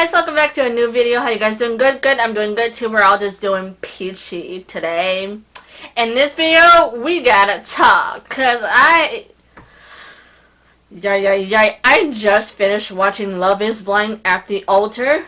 guys, welcome back to a new video. How you guys doing? Good? I'm doing good too. We're all just doing peachy today. In this video, we gotta talk. Cause I just finished watching Love is Blind at the Altar.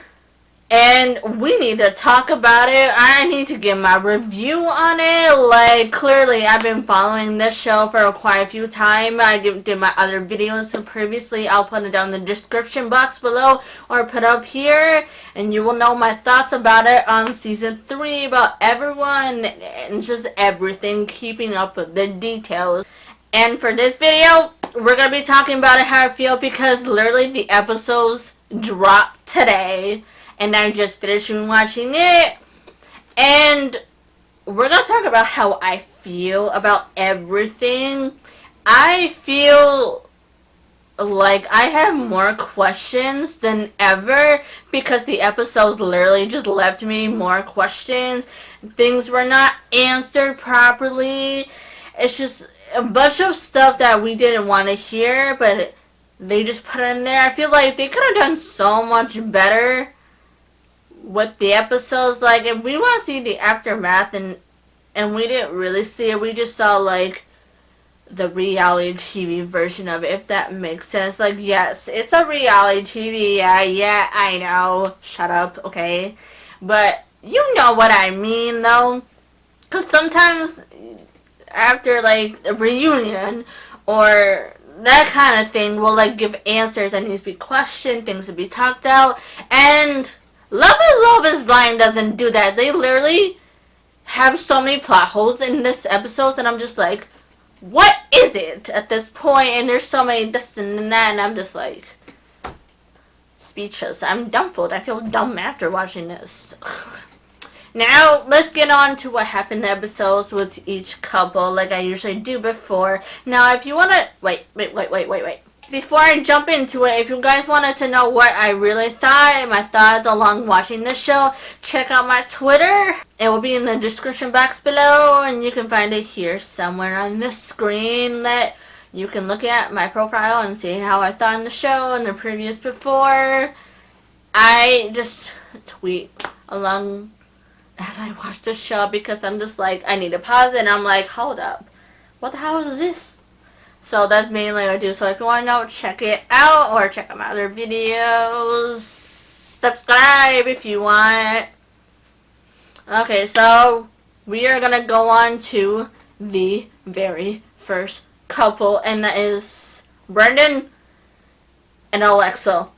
And we need to talk about it. I need to give my review on it. Like, clearly, I've been following this show for quite a few times. I did my other videos so previously. I'll put it down in the description box below or put up here. And you will know my thoughts about it on Season 3, about everyone and just everything, keeping up with the details. And for this video, we're going to be talking about it, how I feel, because literally the episodes dropped today. And I just finished watching it. And we're going to talk about how I feel about everything. I feel like I have more questions than ever. Because the episodes literally just left me more questions. Things were not answered properly. It's just a bunch of stuff that we didn't want to hear. But they just put it in there. I feel like they could have done so much better with the episodes. Like, if we want to see the aftermath, and we didn't really see it, we just saw like the reality TV version of it, if that makes sense. Like, yes, it's a reality TV, yeah, I know, shut up, okay, but you know what I mean though, because sometimes after like a reunion or that kind of thing, we'll like give answers that needs to be questioned, things to be talked out, and Love is Blind doesn't do that. They literally have so many plot holes in this episode that I'm just like, what is it at this point? And there's so many this and that, and I'm just like speechless. I'm dumbfounded. I feel dumb after watching this. Now, let's get on to what happened in the episodes with each couple, like I usually do before. Now, if you want to... Wait. Before I jump into it, if you guys wanted to know what I really thought, my thoughts along watching this show, check out my Twitter. It will be in the description box below, and you can find it here somewhere on the screen. That you can look at my profile and see how I thought in the show and the previews before. I just tweet along as I watch the show because I'm just like, I need to pause it, and I'm like, hold up, what the hell is this? So that's mainly what I do. So if you want to know, check it out or check out my other videos. Subscribe if you want. Okay, so we are going to go on to the very first couple, and that is Brendan and Alexa.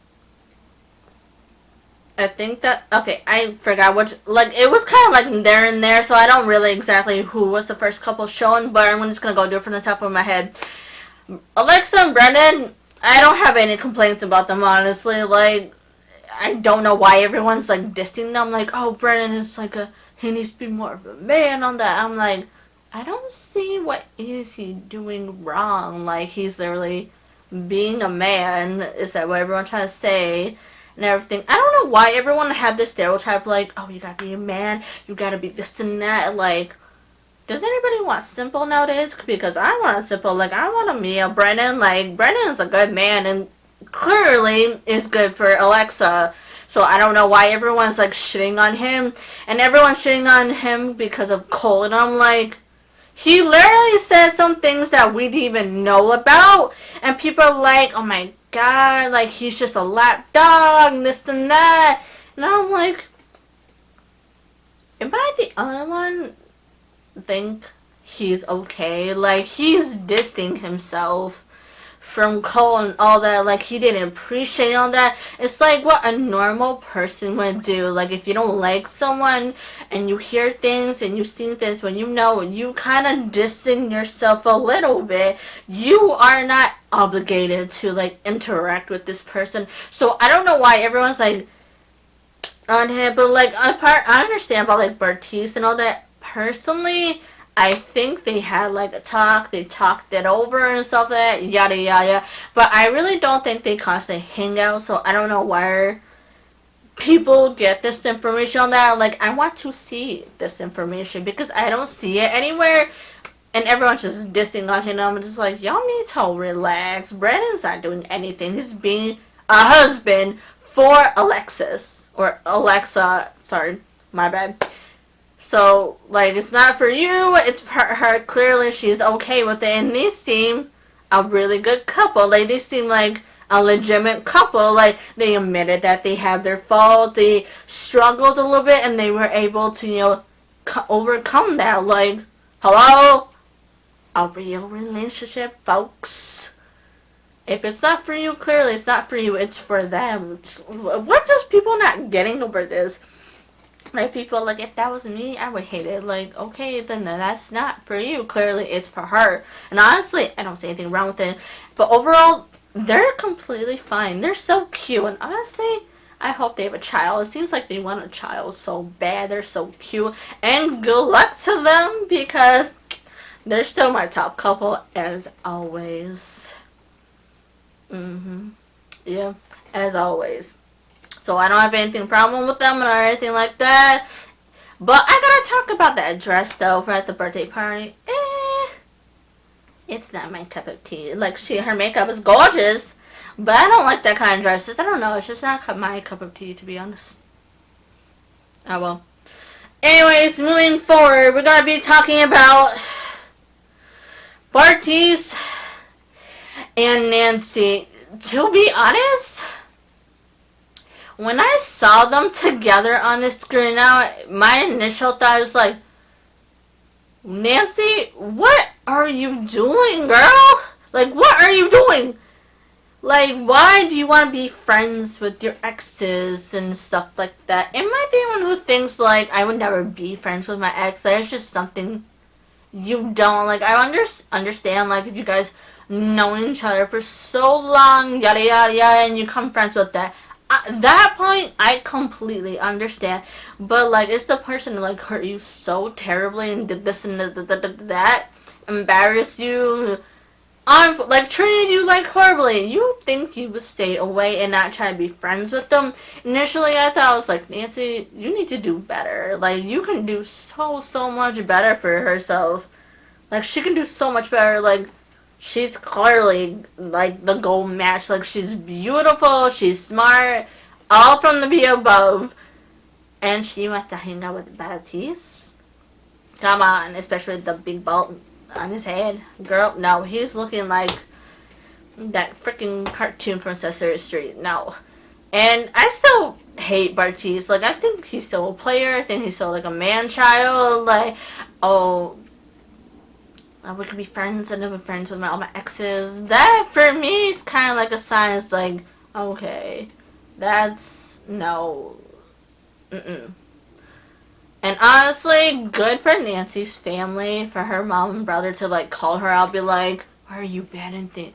I think that, okay, I forgot which, like, it was kind of like there and there, so I don't really exactly who was the first couple shown, but I'm just going to go do it from the top of my head. Alexa and Brendan, I don't have any complaints about them, honestly. Like, I don't know why everyone's like dissing them. Like, oh, Brendan is like he needs to be more of a man on that. I'm like, I don't see what is he doing wrong. Like, he's literally being a man. Is that what everyone's trying to say? And everything. I don't know why everyone had this stereotype. Like, oh, you gotta be a man. You gotta be this and that. Like, does anybody want simple nowadays? Because I want simple. Like, I want a Mia Brennan. Like, Brennan's a good man and clearly is good for Alexa. So I don't know why everyone's like shitting on him. And everyone's shitting on him because of Cole. And I'm like, he literally said some things that we didn't even know about. And people are like, oh my god, like, he's just a lap dog and this and that. And I'm like, am I the only one think he's okay? Like, he's distancing himself from Cole and all that. Like, he didn't appreciate all that. It's like what a normal person would do. Like, if you don't like someone and you hear things and you see things, when you know you kind of distance yourself a little bit, you are not obligated to like interact with this person. So I don't know why everyone's like on him, but like I understand about like Bartiz and all that. Personally, I think they had like a talk, they talked it over and stuff like that, yada yada, but I really don't think they constantly hang out, so I don't know where people get this information on that. Like, I want to see this information because I don't see it anywhere, and everyone's just dissing on him. I'm just like, y'all need to relax. Brandon's not doing anything. He's being a husband for Alexis. Or Alexa. Sorry, my bad. So, like, it's not for you, it's for her. Clearly, she's okay with it. And they seem a really good couple. Like, they seem like a legitimate couple. Like, they admitted that they had their fault. They struggled a little bit, and they were able to, you know, overcome that. Like, hello? A real relationship, folks. If it's not for you, clearly it's not for you. It's for them. What just people not getting over this? Like, people, like, if that was me, I would hate it. Like, okay, then that's not for you. Clearly, it's for her. And honestly, I don't see anything wrong with it. But overall, they're completely fine. They're so cute. And honestly, I hope they have a child. It seems like they want a child so bad. They're so cute. And good luck to them, because they're still my top couple, as always. Yeah, as always. So I don't have anything problem with them or anything like that. But I gotta talk about that dress though for at the birthday party. It's not my cup of tea. Like, her makeup is gorgeous, but I don't like that kind of dresses. I don't know. It's just not my cup of tea, to be honest. Oh well. Anyways, moving forward, we're gonna be talking about Bartiz and Nancy. To be honest, when I saw them together on the screen now, my initial thought was like, Nancy, what are you doing, girl? Like, what are you doing? Like, why do you want to be friends with your exes and stuff like that? Am I the one who thinks, like, I would never be friends with my ex? Like, it's just something you don't, like, I understand, like, if you guys know each other for so long, yada, yada, yada, and you become friends with that. At that point, I completely understand. But, like, it's the person that, like, hurt you so terribly and did this and that, embarrassed you, like, treated you, like, horribly. You think you would stay away and not try to be friends with them. Initially, I thought, I was like, Nancy, you need to do better. Like, you can do so much better for herself. Like, she can do so much better. Like, she's clearly, like, the gold match. Like, she's beautiful, she's smart, all from the above. And she wants to hang out with Bartiz. Come on, especially the big ball on his head. Girl, no, he's looking like that freaking cartoon from Sesame Street. No. And I still hate Bartiz. Like, I think he's still a player. I think he's still, like, a man-child. Like, oh, we could be friends and I've been friends with all my exes. That, for me, is kind of like a sign. It's like, okay, that's, no. And honestly, good for Nancy's family, for her mom and brother to, like, call her out, be like, why are you benefiting,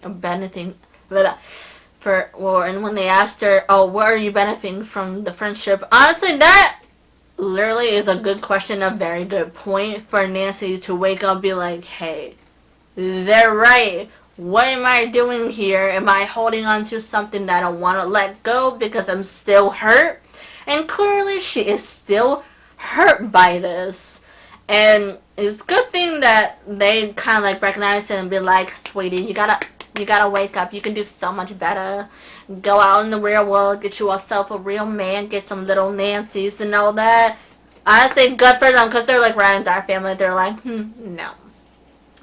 and when they asked her, oh, what are you benefiting from the friendship? Honestly, that literally is a good question, a very good point for Nancy to wake up and be like, hey, they're right. What am I doing here? Am I holding on to something that I don't want to let go because I'm still hurt? And clearly she is still hurt by this. And it's a good thing that they kind of, like, recognize it and be like, sweetie, you gotta wake up. You can do so much better. Go out in the real world, get yourself a real man, get some little Nancys and all that. Honestly, good for them, because they're, like, right into our family. They're like, no.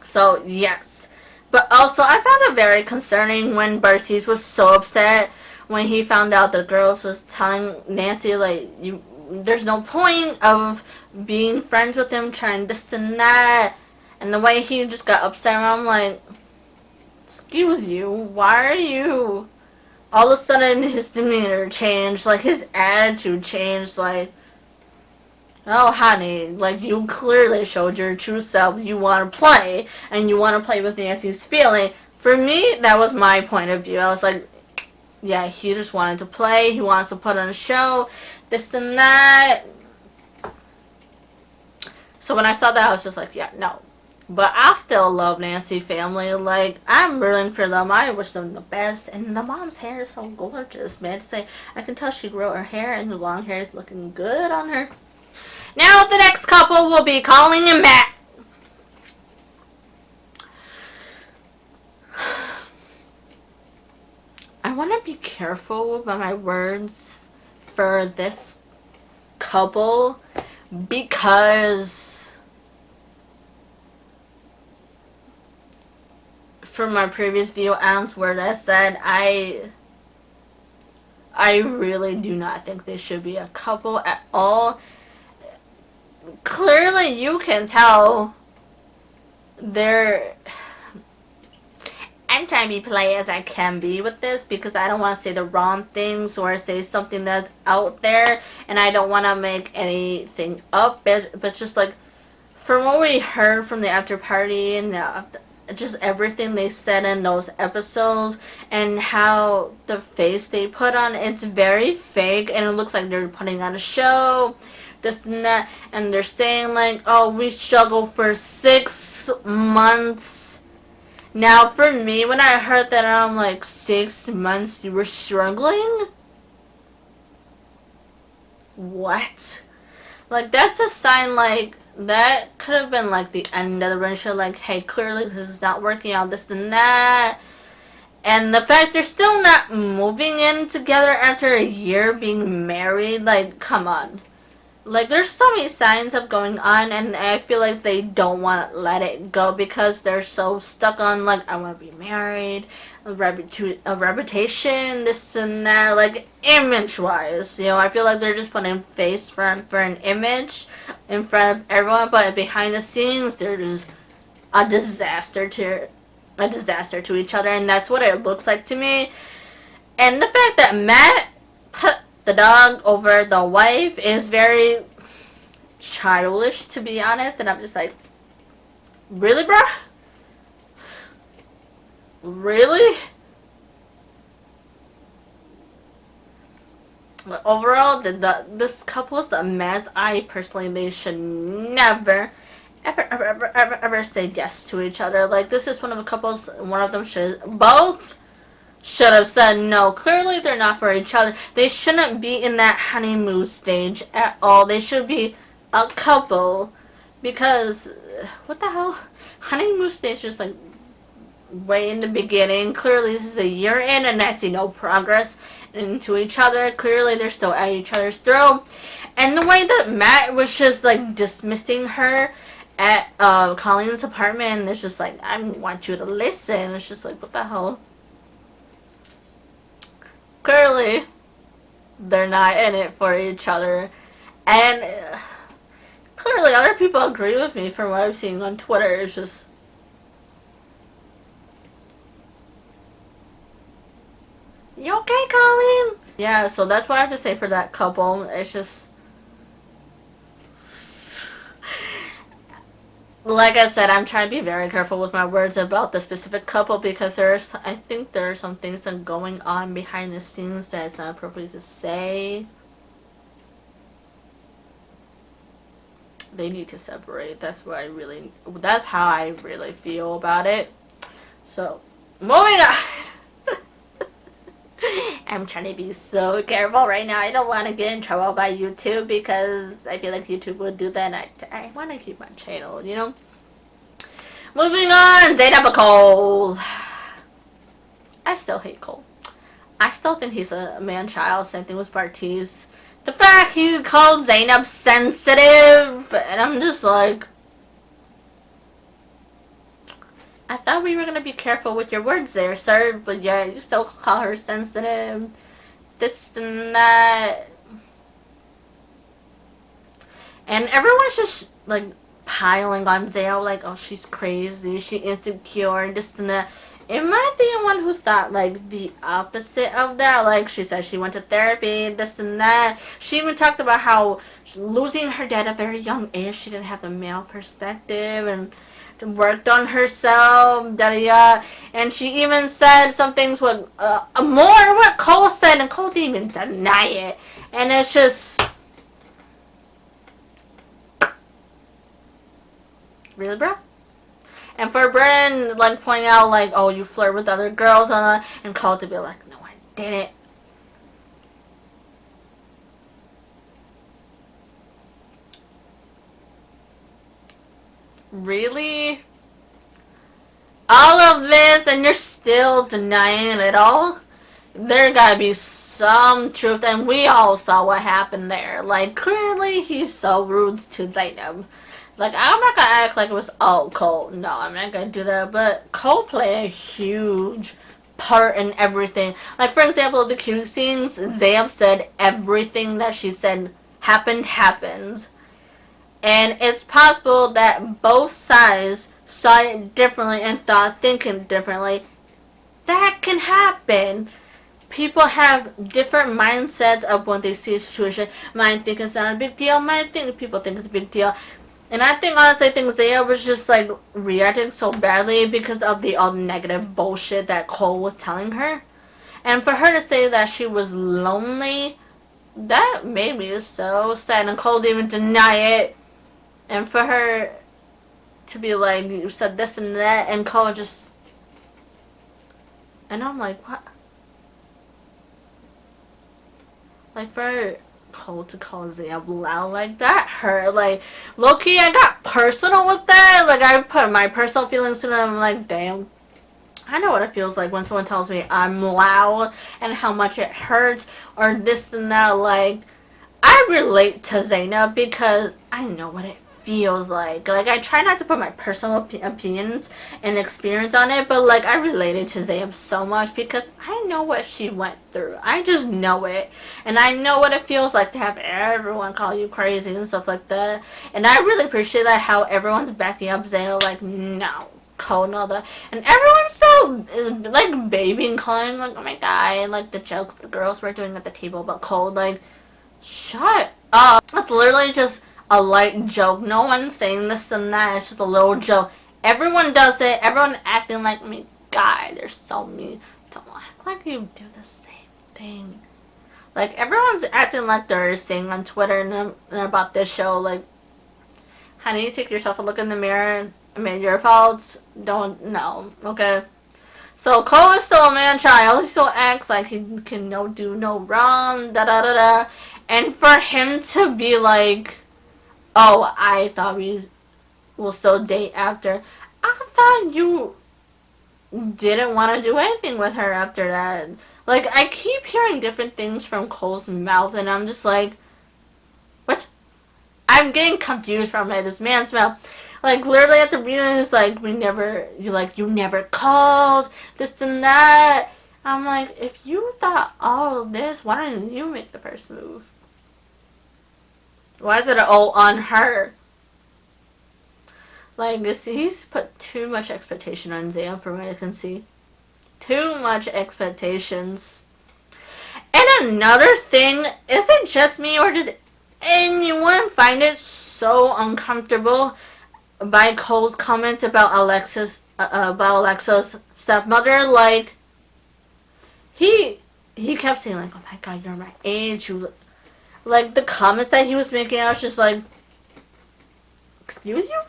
So, yes. But also, I found it very concerning when Bartiz was so upset when he found out the girls was telling Nancy, like, there's no point of being friends with him, trying this and that. And the way he just got upset, I'm like, excuse you, why are you? All of a sudden, his demeanor changed, like, his attitude changed, like, oh, honey, like, you clearly showed your true self. You want to play, and you want to play with Nancy's feeling. For me, that was my point of view. I was like, yeah, he just wanted to play. He wants to put on a show, this and that. So when I saw that, I was just like, yeah, no. But I still love Nancy family. Like, I'm rooting for them. I wish them the best. And the mom's hair is so gorgeous, man. I can tell she grew her hair, and the long hair is looking good on her. Now the next couple will be Colleen and Matt. I want to be careful careful with my words for this couple because from my previous video and where I said I really do not think they should be a couple at all. Clearly you can tell they're... I'm trying to be polite as I can be with this because I don't want to say the wrong things or say something that's out there, and I don't want to make anything up, but just like from what we heard from the after party and just everything they said in those episodes and how the face they put on, it's very fake and it looks like they're putting on a show, this and that, and they're saying like, oh, we struggled for 6 months. Now, for me, when I heard that, I'm like, 6 months you were struggling? What? Like, that's a sign, like, that could have been, like, the end of the relationship. Like, hey, clearly this is not working out, this and that. And the fact they're still not moving in together after a year being married, like, come on. Like, there's so many signs of going on, and I feel like they don't want to let it go because they're so stuck on, like, I want to be married, a reputation, this and that, like, image-wise, you know, I feel like they're just putting face for an image in front of everyone, but behind the scenes, they're just a disaster to each other, and that's what it looks like to me. And the fact that Matt put the dog over the wife is very childish, to be honest, and I'm just like, really, bro? Really? But overall, this couple is a mess. I personally, they should never, ever say yes to each other. Like, this is one of the couples, one of them both should have said no. Clearly, they're not for each other. They shouldn't be in that honeymoon stage at all. They should be a couple. Because, what the hell? Honeymoon stage is like way in the beginning. Clearly, this is a year in and I see no progress into each other. Clearly, they're still at each other's throat. And the way that Matt was just like dismissing her at Colleen's apartment, and it's just like, I want you to listen. It's just like, what the hell? Clearly, they're not in it for each other. And clearly, other people agree with me from what I've seen on Twitter. It's just, you okay, Colleen? Yeah, so that's what I have to say for that couple. It's just, like I said, I'm trying to be very careful with my words about the specific couple because I think there are some things that are going on behind the scenes that it's not appropriate to say. They need to separate. That's how I really feel about it. So, moving on. I'm trying to be so careful right now. I don't want to get in trouble by YouTube because I feel like YouTube would do that, and I want to keep my channel, you know? Moving on, Zaynab and Cole. I still hate Cole. I still think he's a man-child. Same thing with Bartiz. The fact he called Zaynab sensitive, and I'm just like, I thought we were going to be careful with your words there, sir, but yeah, you still call her sensitive, this and that. And everyone's just, like, piling on Zayo, like, oh, she's crazy, she's insecure, this and that. Am I the one who thought, like, the opposite of that? Like, she said she went to therapy, this and that. She even talked about how losing her dad at a very young age, she didn't have the male perspective, and worked on herself, da-da-da. And she even said some things with more what Cole said, and Cole didn't even deny it. And it's just, really, bro? And for Brennan, like, pointing out, like, oh, you flirt with other girls, and Cole to be like, no, I didn't. Really? All of this, and you're still denying it all? there gotta be some truth, and we all saw what happened there. Like, clearly he's so rude to Zaynab. Like, I'm not gonna act like it was all Cole. No, I'm not gonna do that. But Cole played a huge part in everything. Like, for example, the cute scenes, Zaynab said everything that she said happened. And it's possible that both sides saw it differently and thinking differently. That can happen. People have different mindsets of when they see a situation. Might think it's not a big deal. Might think people think it's a big deal. And I think, honestly, I think Zaya was just, like, reacting so badly because of the all negative bullshit that Cole was telling her. And for her to say that she was lonely, that made me so sad. And Cole didn't even deny it. And for her to be like, you said this and that, and Cole just... And I'm like, what? Like, for Cole to call Zaynab loud like that hurt. Like, low-key, I got personal with that. Like, I put my personal feelings to them. I'm like, damn. I know what it feels like when someone tells me I'm loud and how much it hurts or this and that. Like, I relate to Zaynab because I know what it feels like. Like, I try not to put my personal opinions and experience on it, but, like, I related to Zaynab so much because I know what she went through. I just know it. And I know what it feels like to have everyone call you crazy and stuff like that. And I really appreciate that, how everyone's backing up Zaynab, like, no. Cole and all that, and everyone's so like baby and calling like, oh my god, and like the jokes the girls were doing at the table about Cole, like, shut up. It's literally just a light joke. No one's saying this and that. It's just a little joke. Everyone does it. Everyone acting like, oh my god, they're so mean. Don't act like you do the same thing. Like, everyone's acting like they're saying on Twitter and about this show, like, honey, take yourself a look in the mirror. I mean, your faults don't know, okay? So Cole is still a man-child. He still acts like he can do no wrong, da-da-da-da. And for him to be like, oh, I thought we will still date after. I thought you didn't want to do anything with her after that. Like, I keep hearing different things from Cole's mouth, and I'm just like, what? I'm getting confused from it. This man's mouth. Like, literally at the reunion, it's like, you never called, this and that. I'm like, if you thought all of this, why didn't you make the first move? Why is it all on her? Like, he's put too much expectation on Zayn from what I can see. Too much expectations. And another thing, is it just me, or does anyone find it so uncomfortable by Cole's comments about Alexa's stepmother? Like, he kept saying, like, oh my god, you're my age, you look... Like, the comments that he was making, I was just like, excuse you?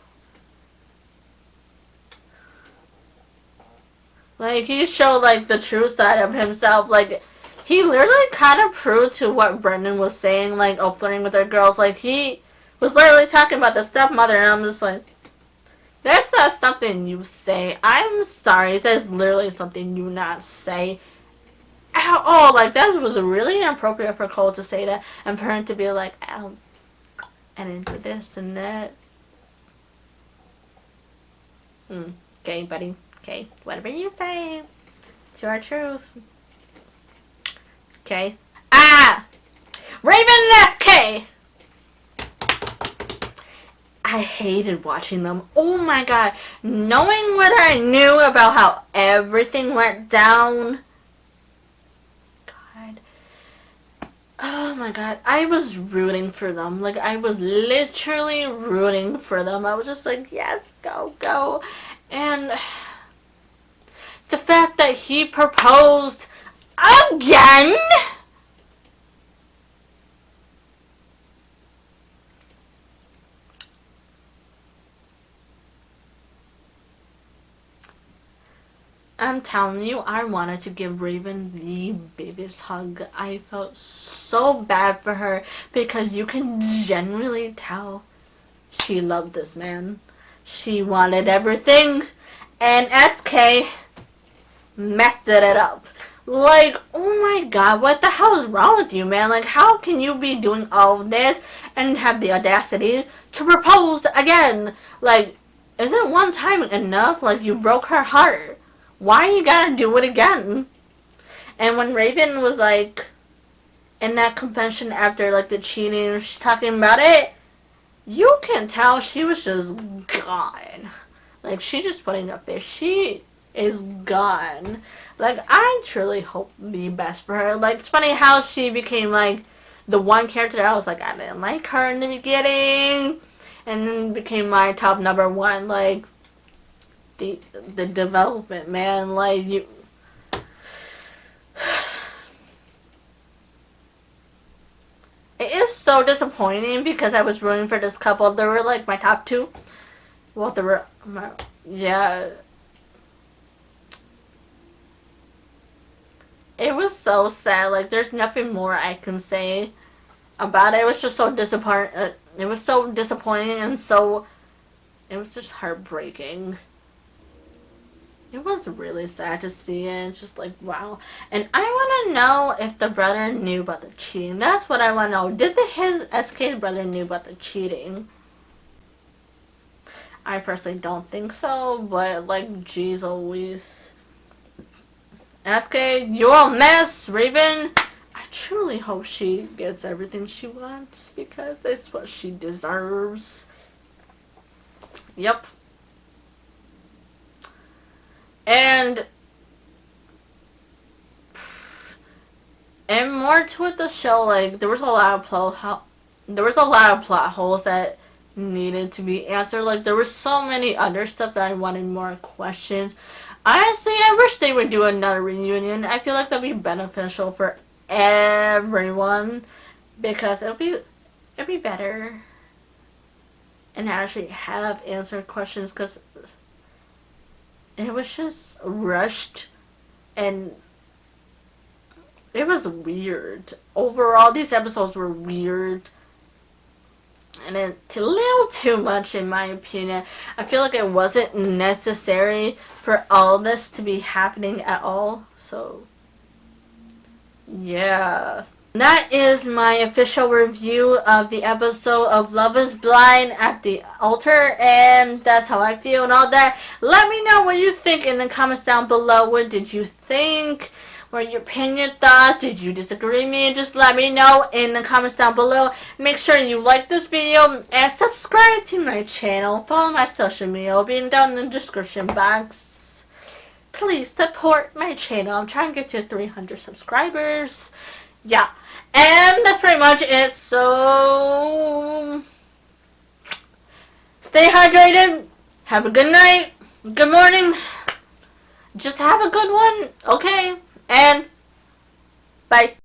Like, he showed, like, the true side of himself. Like, he literally kind of proved to what Brendan was saying, like, oh, flirting with other girls. Like, he was literally talking about the stepmother, and I'm just like, that's not something you say. I'm sorry, that's literally something you not say at all. Like, that was really inappropriate for Cole to say that, and for him to be like, oh, I didn't do this and that. Okay, buddy. Okay, whatever you say. It's your truth. Okay. Ah! Raven and SK! I hated watching them. Oh my god. Knowing what I knew about how everything went down. God. Oh my god. I was rooting for them. Like, I was literally rooting for them. I was just like, yes, go, go. And the fact that he proposed again? I'm telling you, I wanted to give Raven the biggest hug. I felt so bad for her because you can genuinely tell she loved this man. She wanted everything, and SK messed it up. Like, oh my god, what the hell is wrong with you, man? Like, how can you be doing all of this and have the audacity to propose again? Like, isn't one time enough? Like, you broke her heart. Why you gotta do it again? And when Raven was, like, in that convention after, like, the cheating, she's talking about it, you can tell she was just gone. Like, she just putting up there. She is gone. Like, I truly hope the best for her. Like, it's funny how she became, like, the one character that I was like, I didn't like her in the beginning. And then became my top number one. Like, the development, man. Like, you... It is so disappointing because I was rooting for this couple. They were, like, my top two. Well, they were... Yeah... It was so sad. Like, there's nothing more I can say about it. It was just so disappointing. It was so disappointing and so... It was just heartbreaking. It was really sad to see it. It's just like, wow. And I want to know if the brother knew about the cheating. That's what I want to know. Did his SK brother knew about the cheating? I personally don't think so. But, like, geez Louise. SK, you're a mess, Raven. I truly hope she gets everything she wants because that's what she deserves. Yep. And more to it, the show, like, there was a lot of plot holes that needed to be answered. Like, there was so many other stuff that I wanted more questions. Honestly, I wish they would do another reunion. I feel like that would be beneficial for everyone because it'd be better and actually have answered questions because it was just rushed and it was weird. Overall, these episodes were weird. And it's a little too much in my opinion. I feel like it wasn't necessary for all this to be happening at all. So, yeah. That is my official review of the episode of Love is Blind at the Altar. And that's how I feel and all that. Let me know what you think in the comments down below. What did you think? What are your opinion, thoughts? Did you disagree with me? Just let me know in the comments down below. Make sure you like this video and subscribe to my channel. Follow my social media. It'll be down in the description box. Please support my channel. I'm trying to get to 300 subscribers. Yeah. And that's pretty much it. So, stay hydrated. Have a good night. Good morning. Just have a good one. Okay. And bye.